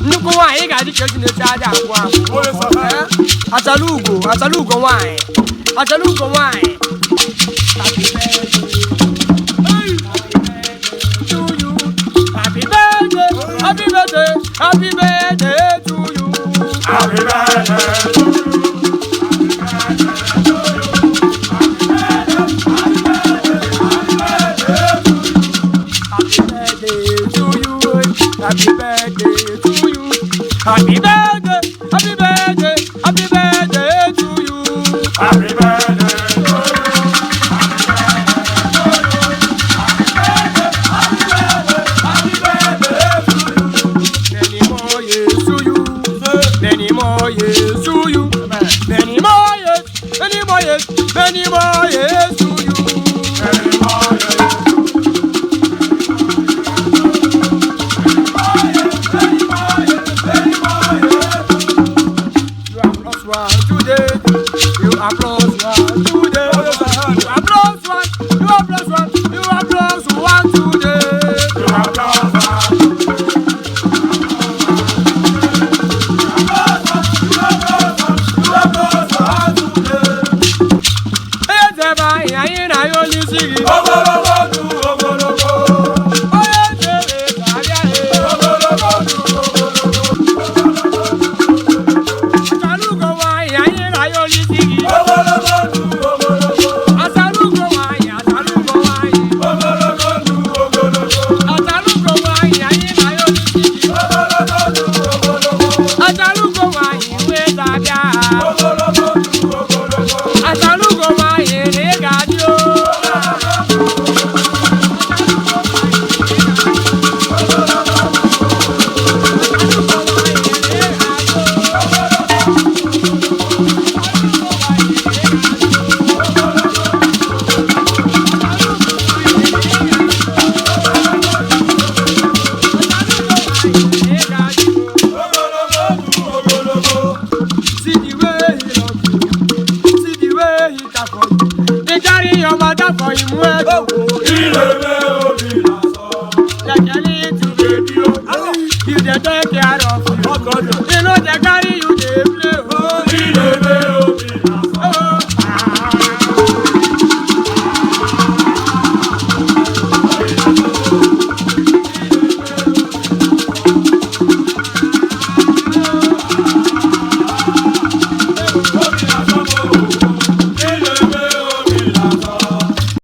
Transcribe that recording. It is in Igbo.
nnukwu nwaanyị ga-adị ka Chineke aja agwụ agwụ. Achala ugo nwaanyị. Achala ugo nwaanyị. Happy birthday to you. Happy birthday to you. Happy birthday to you. Happy birthday to you. Happy birthday to you. Happy